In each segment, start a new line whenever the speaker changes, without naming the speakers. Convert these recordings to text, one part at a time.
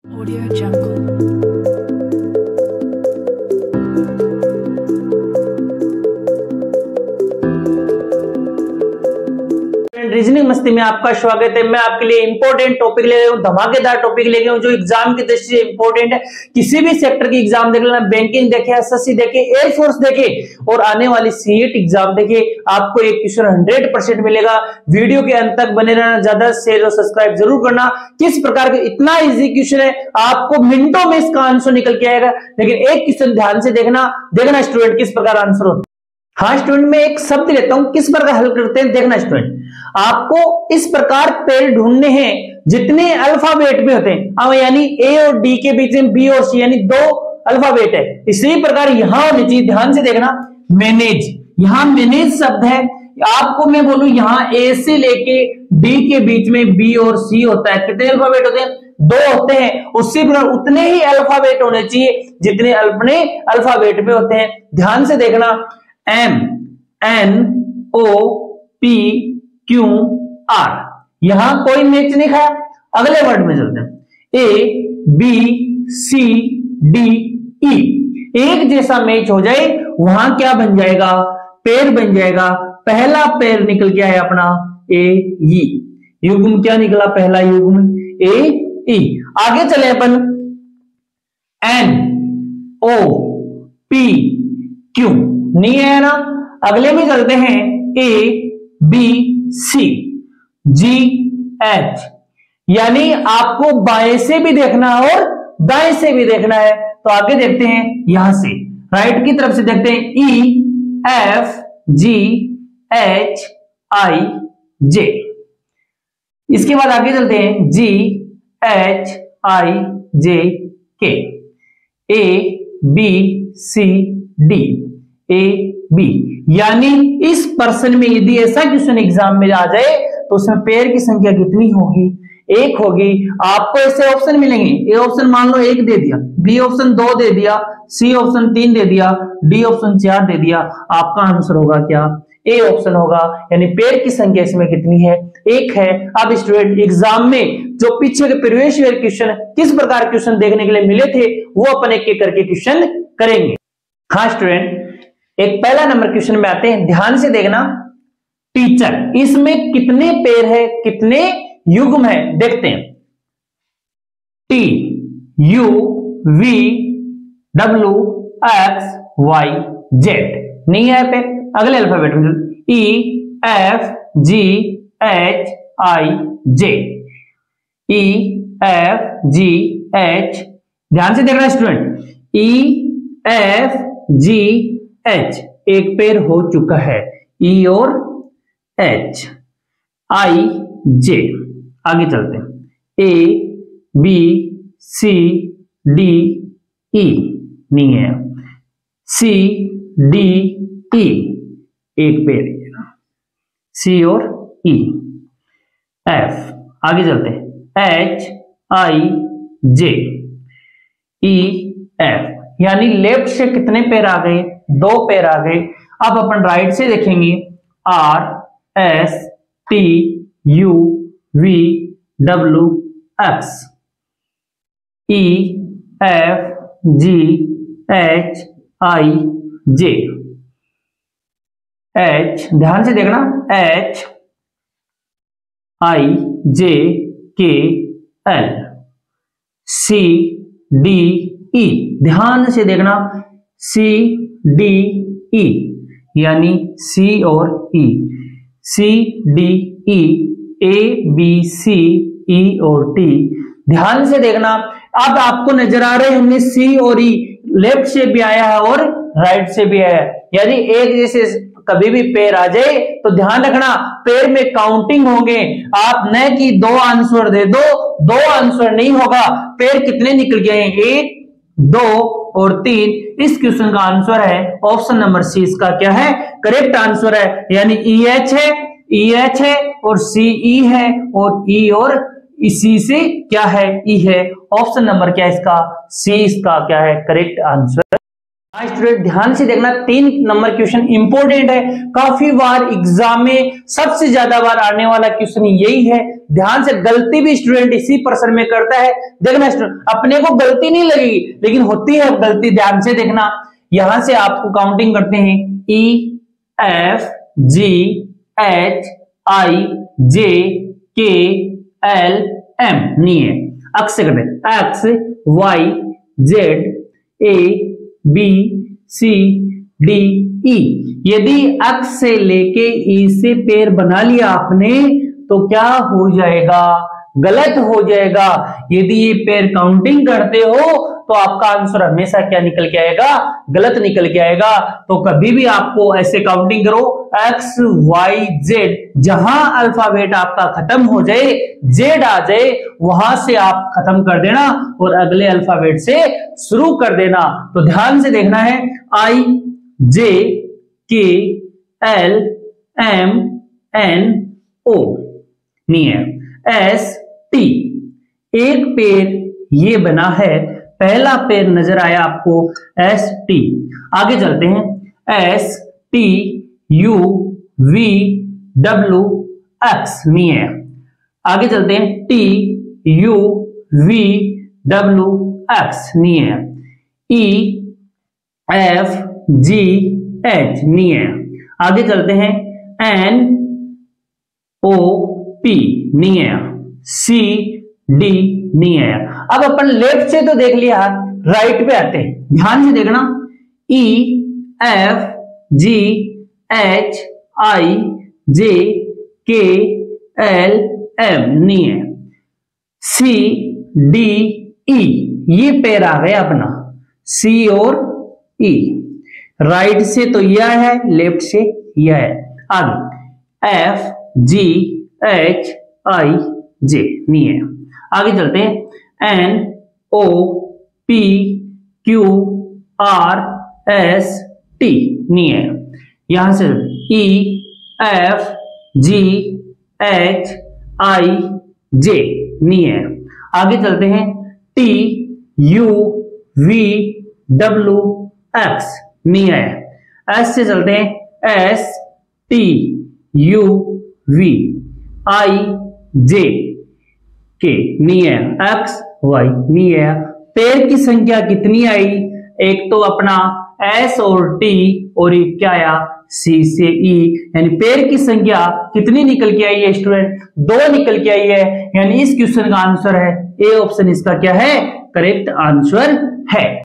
Audio Jungle.
Reasoning मस्ती में आपका स्वागत है। मैं आपके लिए इंपॉर्टेंट टॉपिक ले गया हूं, धमाकेदार टॉपिक ले गया हूं जो एग्जाम की दृष्टि से इंपॉर्टेंट है। किसी भी सेक्टर की एग्जाम देख लेना, बैंकिंग देखे, एसएससी देखे, एयरफोर्स देखे और आने वाली सीईटी एग्जाम देखे, आपको एक क्वेश्चन 100% मिलेगा। वीडियो के अंत तक बने रहना, ज्यादा शेयर और सब्सक्राइब जरूर करना। किस प्रकार का इतना इजी क्वेश्चन है, आपको मिनटों में इसका आंसर निकल के आएगा। लेकिन एक क्वेश्चन ध्यान से देखना स्टूडेंट किस प्रकार आंसर होता है। हाँ स्टूडेंट, मैं एक शब्द लेता हूं, किस प्रकार हल करते हैं देखना स्टूडेंट। आपको इस प्रकार पेड़ ढूंढने हैं जितने अल्फाबेट में होते हैं। अब यानी ए और डी के बीच में बी और सी यानी दो अल्फाबेट है। इसी प्रकार यहां होनी चाहिए, ध्यान से देखना, मैनेज। यहां मैनेज शब्द है। आपको मैं बोलूं यहां ए से लेके डी के बीच में बी और सी होता है। कितने अल्फाबेट होते हैं? दो होते हैं। उसी प्रकार उतने ही अल्फाबेट होने चाहिए जितने अपने अल्फाबेट में होते हैं। ध्यान से देखना, M N O P Q R, यहां कोई मैच नहीं खाया। अगले वर्ड में चलते हैं, ए बी सी डी ई, एक जैसा मैच हो जाए वहां क्या बन जाएगा? पेड़ बन जाएगा। पहला पेड़ निकल गया है अपना ए ई, युग्म क्या निकला? पहला युग्म ए ई। आगे चले अपन, एन ओ पी क्यू, नहीं है ना। अगले में चलते हैं, ए बी सी जी एच, यानी आपको बाएं से भी देखना है और दाएं से भी देखना है। तो आगे देखते हैं, यहां से राइट की तरफ से देखते हैं, ई एफ जी एच आई जे। इसके बाद आगे चलते हैं, जी H I J K, A B C D A B. यानी इस पर्सन में यदि ऐसा क्वेश्चन एग्जाम में आ जाए तो उसमें पेयर की संख्या कितनी होगी? एक होगी। आपको ऐसे ऑप्शन मिलेंगे, ए ऑप्शन मान लो 1 दे दिया, बी ऑप्शन 2 दे दिया, सी ऑप्शन 3 दे दिया, डी ऑप्शन 4 दे दिया। आपका आंसर होगा क्या? ए ऑप्शन होगा। यानी पेयर की संख्या इसमें कितनी है? एक है। अब स्टूडेंट एग्जाम में जो पीछे के प्रीवियस ईयर क्वेश्चन किस प्रकार क्वेश्चन देखने के लिए मिले थे वो अपन एक एक करके क्वेश्चन करेंगे। हाँ स्टूडेंट, एक पहला नंबर क्वेश्चन में आते हैं, ध्यान से देखना। टीचर, इसमें कितने पेयर है, कितने युग्म है देखते हैं। T U V W X Y Z, नहीं है पेयर। अगले अल्फाबेट में E F G H I J, E F G H. ध्यान से देखना student, E F G H एक पेयर हो चुका है, ई और एच, आई जे। आगे चलते हैं, ए बी सी डी ई, नहीं है, सी डी ई एक पेयर है, सी और ई, एफ। आगे चलते हैं, H I J E F, यानी लेफ्ट से कितने पेयर आ गए? 2 पेयर आ गए। अब अपन राइट से देखेंगे, are S T U V W x, E F G H I J, H, ध्यान से देखना, एच आई जे के एल, सी डी ई, ध्यान से देखना, सी डी ई, यानी सी और ई, सी डी ई, ए बी सी ई और टी। ध्यान से देखना, अब आपको नजर आ रहे होंगे सी और ई लेफ्ट से भी आया है और राइट से भी आया है। यानी एक जैसे कभी भी पेयर आ जाए तो ध्यान रखना पेयर में काउंटिंग होंगे। आप न कि 2 आंसर दे दो, 2 आंसर नहीं होगा। पेयर कितने निकल गए हैं? 1 2 और 3। इस क्वेश्चन का आंसर है ऑप्शन नंबर सी। इसका क्या है? करेक्ट आंसर है। यानी ई एच है और सी ई है और ई और इसी से क्या है? ई है। ऑप्शन नंबर क्या है इसका? सी इसका क्या है? Correct answer. हाँ स्टूडेंट ध्यान से देखना, 3 नंबर क्वेश्चन इंपॉर्टेंट है, काफी बार एग्जाम में सबसे ज्यादा बार आने वाला क्वेश्चन यही है। ध्यान से, गलती भी स्टूडेंट इसी पर्सन में करता है। देखना स्टूडेंट, अपने को गलती नहीं लगेगी लेकिन होती है गलती। ध्यान से देखना, यहां से आपको काउंटिंग करते हैं E F G H I J K L M, नहीं है अक्स से करते, X Y Z A B C D E। यदि अक्स से लेके ई से पेड़ बना लिया आपने तो क्या हो जाएगा, गलत हो जाएगा। यदि ये पेड़ काउंटिंग करते हो तो आपका आंसर हमेशा क्या निकल के आएगा, गलत निकल के आएगा। तो कभी भी आपको ऐसे काउंटिंग करो, एक्स वाई जेड, जहां अल्फाबेट आपका खत्म हो जाए, जेड आ जाए, वहां से आप खत्म कर देना और अगले अल्फाबेट से शुरू कर देना। तो ध्यान से देखना है, आई जे के एल एम एन ओ, नहीं है, एस टी। एक पेड़ ये बना है, पहला पेड़ नजर आया आपको एस टी। आगे चलते हैं, S T U V W x, नहीं है। आगे चलते हैं, T U V W x, नहीं है। ई एफ जी एच, नहीं है। आगे चलते हैं, एन ओ पी, नहीं है। सी डी, नहीं है। अब अपन लेफ्ट से तो देख लिया, राइट पे आते हैं। ध्यान से देखना, ई F G H I J के एल एम, नहीं है। सी डी ई, ये पेयर आ गया अपना, सी और ई। राइट से तो यह है, लेफ्ट से यह है। आगे F G H I J, नहीं है। आगे चलते हैं, N O P Q R S T, नहीं है। यहां से ई F G H I J, नहीं है। आगे चलते हैं, T U V W x, नहीं है। एस से चलते हैं, S T U we I J के, नहीं है। एक्स वाई, नहीं है। पेड़ की संख्या कितनी आई, एक तो अपना एस और टी और एक क्या आया, सी से ई, यानी पेड़ की संख्या कितनी निकल के आई है स्टूडेंट, 2 निकल के आई है। यानी इस क्वेश्चन का आंसर है ए ऑप्शन, इसका क्या है, करेक्ट आंसर है।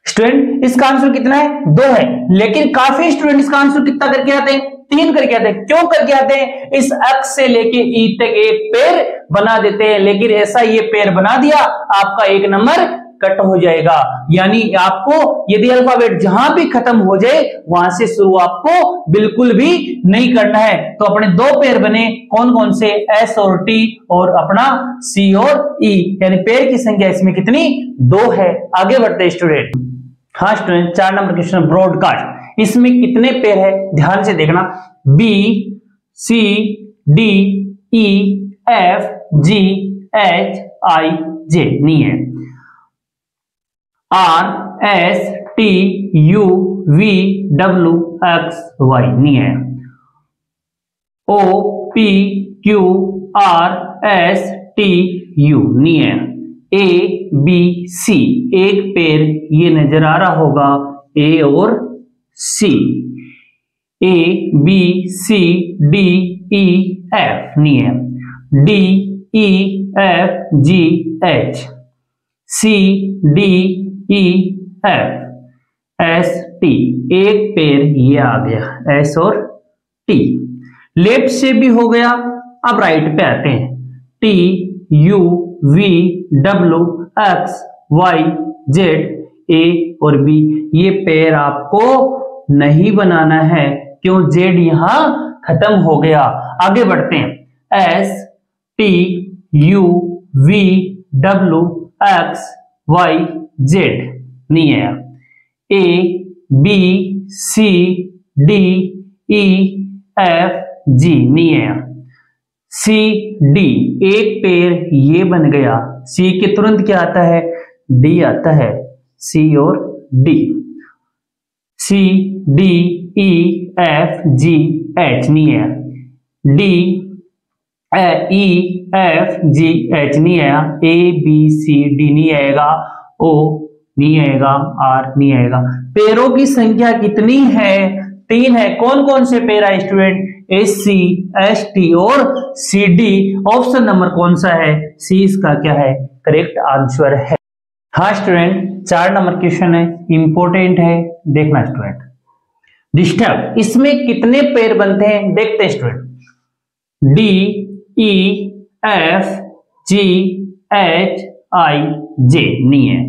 स्टूडेंट इसका आंसर कितना है, 2 है। लेकिन काफी स्टूडेंट इसका आंसर कितना करके आते हैं, 3 करके आते हैं। क्यों करके आते हैं, इस एक्स से लेके ई तक एक पेड़ बना देते हैं, लेकिन ऐसा ये पेड़ बना दिया आपका 1 नंबर कट हो जाएगा। यानी आपको यदि अल्फाबेट जहां भी खत्म हो जाए वहां से शुरू आपको बिल्कुल भी नहीं करना है। तो अपने 2 पेड़ बने, कौन कौन से, एस और टी और अपना सी और ई, यानी पेड़ की संख्या इसमें कितनी, 2 है। आगे बढ़ते स्टूडेंट। हाँ स्टूडेंट 4 नंबर क्वेश्चन, ब्रॉडकास्ट, इसमें कितने पेड़ है, ध्यान से देखना, B C D E F G H I J, नहीं है। R S T U V W X Y, नहीं है। O P Q R S T U, नहीं है। ए बी सी, एक पेड़ ये नजर आ रहा होगा, ए और C. A B C D E F, नहीं है। D E F G H, C D E F S T, एक पेड़ ये आ गया, एस और टी। लेफ्ट से भी हो गया। अब राइट पे आते हैं, T U V W X Y Z A और बी, ये पेड़ आपको नहीं बनाना है, क्यों, जेड यहां खत्म हो गया। आगे बढ़ते हैं, S T U V W X Y Z, नहीं है। A B C D E F G, नहीं है। सी डी, एक पेड़ ये बन गया, सी के तुरंत क्या आता है, डी आता है, सी और D. C D E F G H नहीं है, D E F G H नहीं आया, ए बी सी डी नहीं आएगा, ओ नहीं आएगा, आर नहीं आएगा। पैरों की संख्या कितनी है? 3 है। कौन कौन से पैर है student? S C, S T और सी डी। ऑप्शन नंबर कौन सा है? सी इसका क्या है? करेक्ट आंसर है। हाँ स्टूडेंट, 4 नंबर क्वेश्चन है, इंपॉर्टेंट है, देखना स्टूडेंट। डिस्टर्ब, इसमें कितने पैर बनते हैं? देखते हैं student. D E F G H I J नहीं है,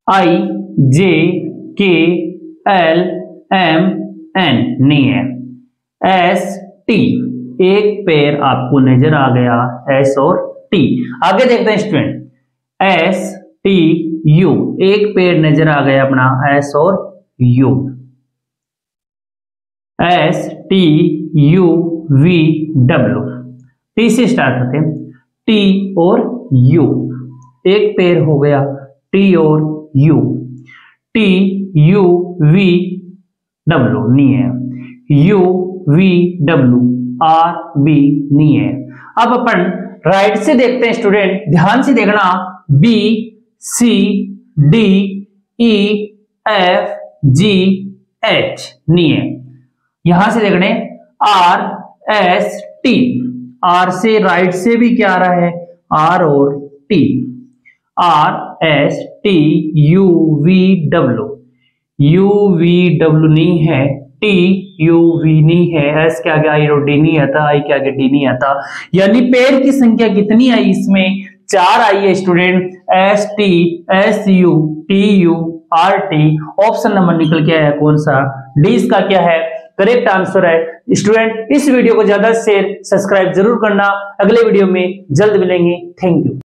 आई जे के एल एम एन नहीं है, एस टी एक पैर आपको नजर आ गया, एस और टी। आगे देखते हैं स्टूडेंट, एस टी यू एक पैर नजर आ गया अपना, एस और you, S T U V W. T से स्टार्ट करते हैं, टी और यू एक पैर हो गया, टी और U, T U V W नहीं है, U V W R B नहीं है। अब अपन राइट से देखते हैं स्टूडेंट, ध्यान से देखना, B C D E F G H नहीं है। यहां से देखने आर एस टी, आर से राइट से भी क्या आ रहा है? आर और T, R S T U V W, U V W नहीं है, टी यू वी नहीं है, एस के आगे आई और डी नहीं आता, आई के आगे डी नहीं आता। यानी पैर की संख्या कितनी आई इसमें? 4 आई है student, S T S U T you R T. Option number निकल के आया कौन सा? डी इसका क्या है? करेक्ट आंसर है। स्टूडेंट इस वीडियो को ज्यादा शेयर सब्सक्राइब जरूर करना। अगले वीडियो में जल्द मिलेंगे। Thank you.